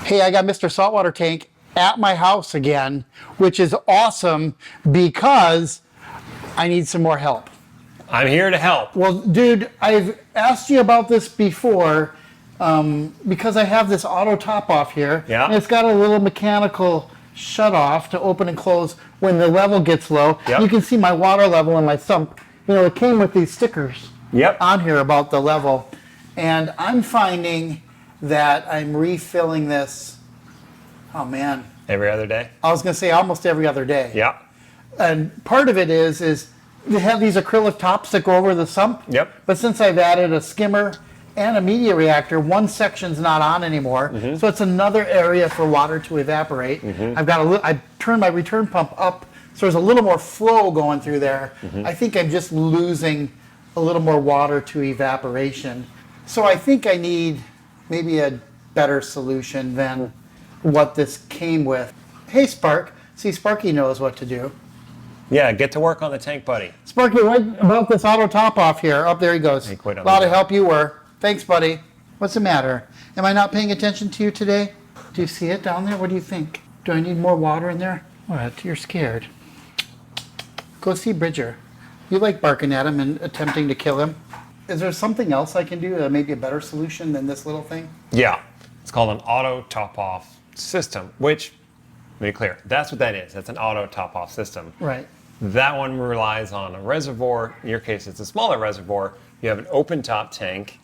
Hey, I got Mr. Saltwater Tank at my house again, which is awesome because I need some more help. I'm here to help. Well, dude, I've asked you about this before because I have this auto top off here. Yeah. And it's got a little mechanical shut off to open and close when the level gets low. Yep. You can see my water level in my sump. You know, it came with these stickers on here about the level. And I'm finding that I'm refilling this, oh man. Every other day? I was going to say almost every other day. Yeah. And part of it is they have these acrylic tops that go over the sump. Yep. But since I've added a skimmer and a media reactor, one section's not on anymore. So it's another area for water to evaporate. I turned my return pump up so there's a little more flow going through there. I think I'm just losing a little more water to evaporation. So I think I need maybe a better solution than what this came with. Hey, Spark. See, Sparky knows what to do. Yeah, get to work on the tank, buddy. Sparky, what about this auto top off here? Up there he goes. He quit on A lot the of job. help you were. Thanks, buddy. What's the matter? Am I not paying attention to you today? Do you see it down there? What do you think? Do I need more water in there? What? You're scared. Go see Bridger. You like barking at him and attempting to kill him. Is there something else I can do, maybe a better solution than this little thing? Yeah. It's called an auto top-off system, which, let me be clear, that's what that is. That's an auto top-off system. Right. That one relies on a reservoir. In your case, it's a smaller reservoir. You have an open-top tank.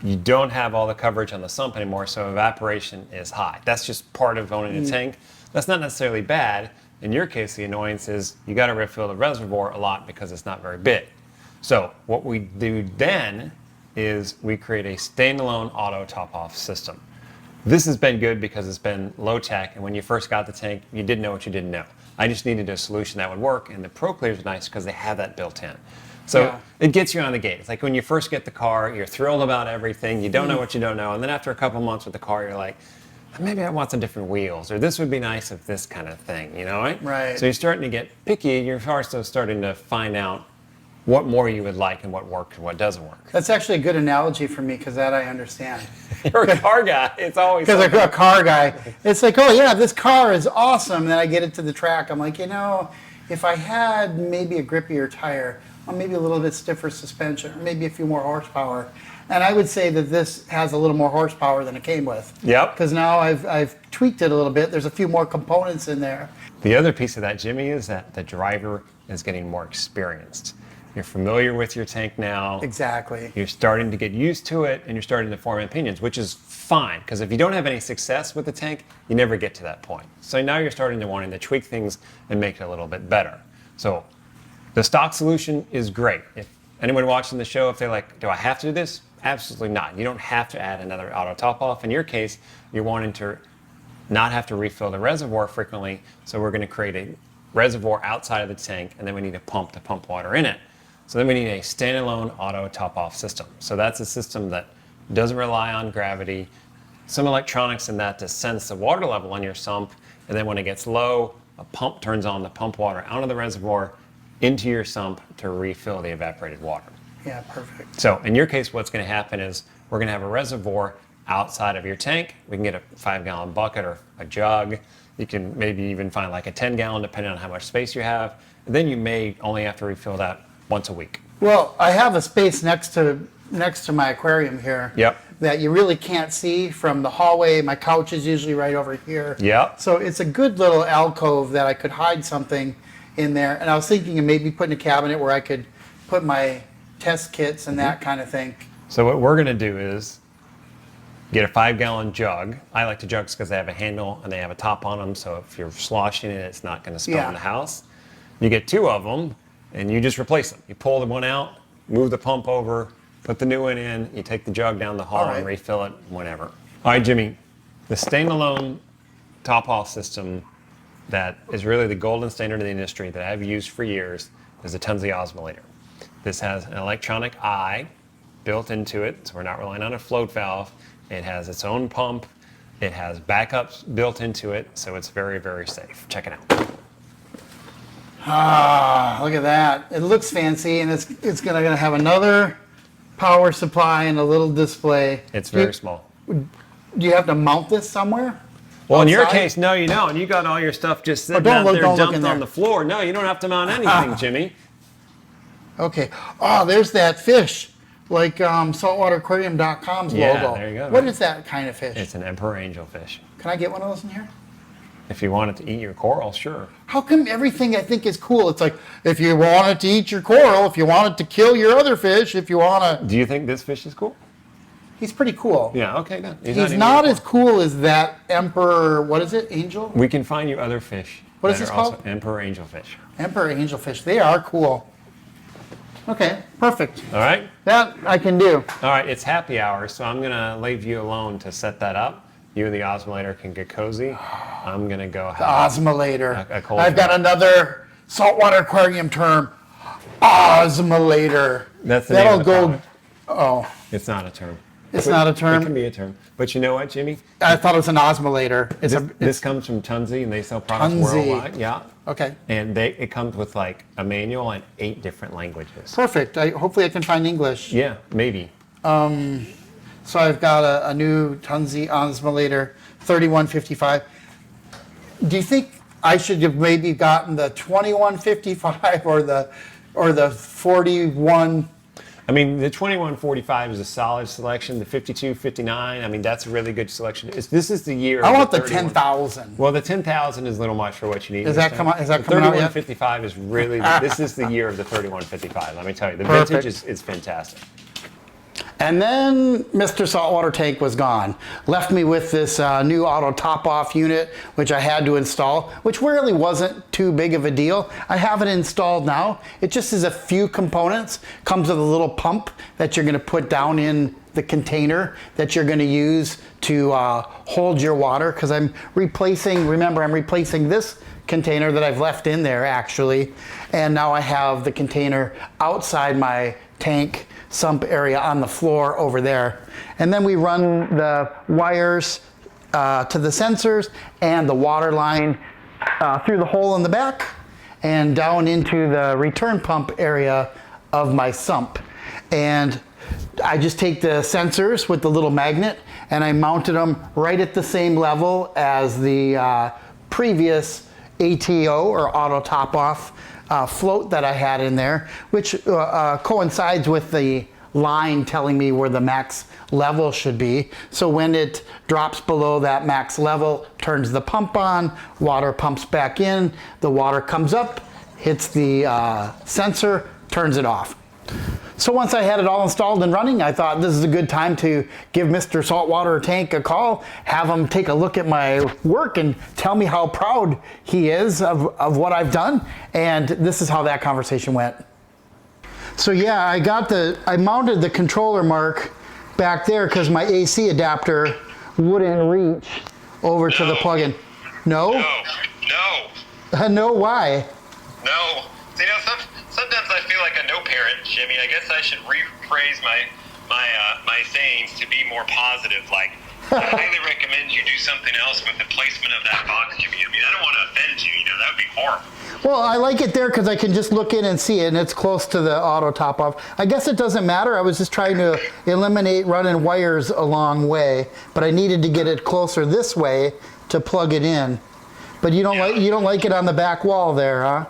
You don't have all the coverage on the sump anymore, so evaporation is high. That's just part of owning a tank. That's not necessarily bad. In your case, the annoyance is you got to refill the reservoir a lot because it's not very big. So what we do then is we create a standalone auto top-off system. This has been good because it's been low tech, and when you first got the tank, you didn't know what you didn't know. I just needed a solution that would work, and the Pro Clear is nice because they have that built in. So it gets you on the gate. It's like when you first get the car, you're thrilled about everything, you don't know what you don't know, and then after a couple months with the car, you're like, maybe I want some different wheels, or this would be nice if this kind of thing, you know, right? Right. So you're starting to get picky, and you're also starting to find out what more you would like and what works and what doesn't work. That's actually a good analogy for me because that I understand. You're a car guy. It's always Because I'm a car guy. It's like, oh yeah, this car is awesome. Then I get it to the track. I'm like, you know, if I had maybe a grippier tire, or maybe a little bit stiffer suspension, or maybe a few more horsepower. And I would say that this has a little more horsepower than it came with. Yep. Because now I've tweaked it a little bit. There's a few more components in there. The other piece of that, Jimmy, is that the driver is getting more experienced. You're familiar with your tank now. Exactly. You're starting to get used to it, and you're starting to form opinions, which is fine, because if you don't have any success with the tank, you never get to that point. So now you're starting to wanting to tweak things and make it a little bit better. So the stock solution is great. If anyone watching the show, if they're like, do I have to do this? Absolutely not. You don't have to add another auto top off. In your case, you're wanting to not have to refill the reservoir frequently, so we're going to create a reservoir outside of the tank, and then we need a pump to pump water in it. So then we need a standalone auto top-off system. So that's a system that doesn't rely on gravity, some electronics in that to sense the water level on your sump, and then when it gets low, a pump turns on to pump water out of the reservoir into your sump to refill the evaporated water. Yeah, perfect. So in your case, what's going to happen is we're going to have a reservoir outside of your tank. We can get a 5-gallon bucket or a jug. You can maybe even find like a 10-gallon depending on how much space you have. And then you may only have to refill that once a week. Well, I have a space next to my aquarium here. Yep. That you really can't see from the hallway. My couch is usually right over here. Yep. So it's a good little alcove that I could hide something in there. And I was thinking of maybe putting a cabinet where I could put my test kits and that kind of thing. So what we're going to do is get a 5-gallon jug. I like the jugs because they have a handle and they have a top on them, so if you're sloshing it, it's not going to spill in the house. You get 2 of them, and you just replace them. You pull the one out, move the pump over, put the new one in, you take the jug down the hall and refill it whenever. All right, Jimmy, the standalone top-off system that is really the golden standard of the industry that I've used for years is the Tunzi osmolator. This has an electronic eye built into it, so we're not relying on a float valve. It has its own pump. It has backups built into it, so it's very, very safe. Check it out. Ah, look at that. It looks fancy, and it's gonna have another power supply and a little display. It's very small. Do you have to mount this somewhere? Well, in your Outside? case, no, you don't. You got all your stuff just sitting don't out look- there don't look dumped in on there. the floor. No, you don't have to mount anything, Jimmy. Okay. Oh, there's that fish, like SaltwaterAquarium.com's Yeah, logo. there you go, What man. is that kind of fish? It's an emperor angelfish. Can I get one of those in here? If you wanted to eat your coral, sure. How come everything I think is cool? It's like, if you wanted to eat your coral, if you wanted to kill your other fish, if you want to... Do you think this fish is cool? He's pretty cool. Yeah, okay, good. He's even not your as cool as that emperor, what is it, angel? We can find you other fish. What is that this are also called? Emperor angelfish. Emperor angelfish. They are cool. Okay, perfect. All right? That I can do. All right, it's happy hour, so I'm going to leave you alone to set that up. You and the osmolator can get cozy. I'm going to go have Osmolator. A cold I've got drink. another saltwater aquarium term. Osmolator. That's the name That'll of the go. product. Oh, It's not a term. it's not a It term. can be a term. But you know what, Jimmy? I thought it was an osmolator. It's This comes from Tunzi, and they sell products Tunzi. worldwide. Yeah. okay. And it comes with like a manual and 8 different languages. Perfect. Hopefully I can find English. Yeah, maybe. So I've got a new Tunzi osmolator, 3155. Do you think I should have maybe gotten the 2155 or the 41? I mean, the 2145 is a solid selection. The 5259, I mean, that's a really good selection. This is the year. I of want the 31. 10,000. Well, the 10,000 is a little much for what you need. Is this that time. come out- is that the coming out yet? 3155 is really. This is the year of the 3155. Let me tell you, the Perfect. vintage is fantastic. And then Mr. Saltwater Tank was gone. Left me with this new auto top-off unit, which I had to install, which really wasn't too big of a deal. I have it installed now. It just is a few components. Comes with a little pump that you're going to put down in the container that you're going to use to hold your water, because I'm replacing this container that I've left in there actually, and now I have the container outside my tank sump area on the floor over there. And then we run the wires to the sensors and the water line through the hole in the back and down into the return pump area of my sump. And I just take the sensors with the little magnet and I mounted them right at the same level as the previous ATO or auto top off float that I had in there, which coincides with the line telling me where the max level should be. So when it drops below that max level, turns the pump on, water pumps back in, the water comes up, hits the sensor, turns it off. So once I had it all installed and running, I thought this is a good time to give Mr. Saltwater Tank a call, have him take a look at my work and tell me how proud he is of what I've done. And this is how that conversation went. So yeah, I mounted the controller mark back there because my AC adapter wouldn't reach over to the plug-in. No? No. No, why? No. See, sometimes I feel like a no parent, Jimmy. I guess I should rephrase my sayings to be more positive. Like, I highly recommend you do something else with the placement of that box, Jimmy. I mean, I don't want to offend you. That would be horrible. Well, I like it there because I can just look in and see it, and it's close to the auto top off. I guess it doesn't matter. I was just trying to eliminate running wires a long way, but I needed to get it closer this way to plug it in. But you don't like it on the back wall there, huh?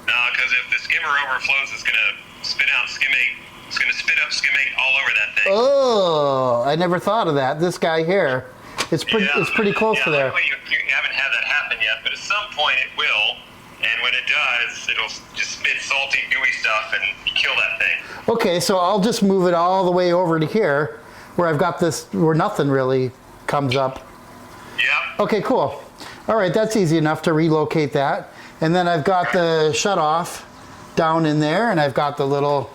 No, because if the skimmer overflows, it's going to spit out skimmate. It's going to spit up skimmate all over that thing. Oh, I never thought of that. This guy here, it's pretty close to there. Luckily you haven't had that happen yet, but at some point it will. And when it does, it'll just spit salty, gooey stuff and kill that thing. Okay, so I'll just move it all the way over to here, where I've got this, where nothing really comes up. Yep. Okay, cool. All right, that's easy enough to relocate that. And then I've got the shutoff down in there, and I've got the little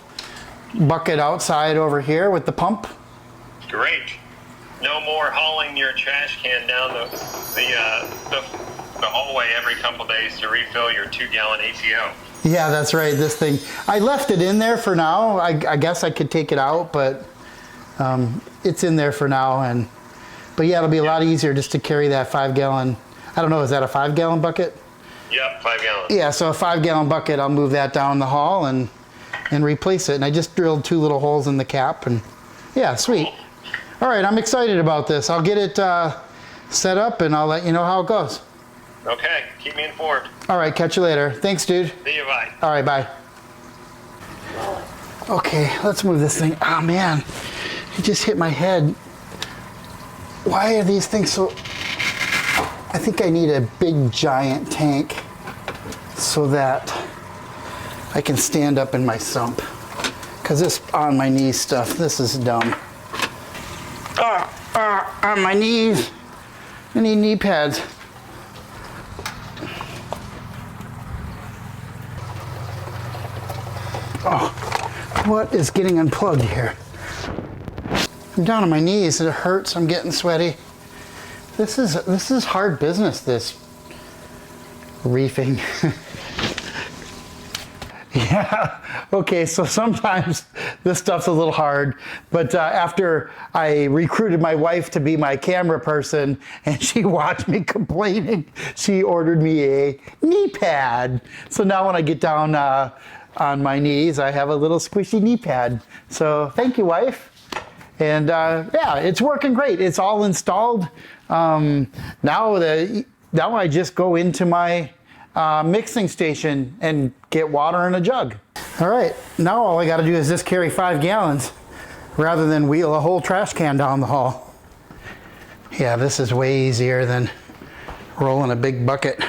bucket outside over here with the pump. Great. No more hauling your trash can down the hallway every couple days to refill your 2-gallon ATO. Yeah, that's right, this thing. I left it in there for now. I guess I could take it out, but it's in there for now. But yeah, it'll be a lot easier just to carry that 5-gallon, I don't know, is that a 5-gallon bucket? Yep, 5 gallons. Yeah, so a 5-gallon bucket, I'll move that down the hall and and replace it. And I just drilled 2 little holes in the cap, and yeah, sweet. All right, I'm excited about this. I'll get it set up and I'll let you know how it goes. Okay, keep me informed. All right, catch you later. Thanks, dude. See you, bye. All right, bye. Okay, let's move this thing. Oh man, it just hit my head. Why are these things so... I think I need a big giant tank so that I can stand up in my sump. Because this on my knees stuff, this is dumb. On my knees. I need knee pads. Oh, what is getting unplugged here? I'm down on my knees. It hurts. I'm getting sweaty. This is hard business, this reefing. Yeah, okay, so sometimes this stuff's a little hard, but after I recruited my wife to be my camera person and she watched me complaining, she ordered me a knee pad. So now when I get down on my knees, I have a little squishy knee pad. So thank you, wife. And yeah, it's working great. It's all installed. Now I just go into my mixing station and get water in a jug. All right, now all I gotta do is just carry 5 gallons rather than wheel a whole trash can down the hall. Yeah, this is way easier than rolling a big bucket.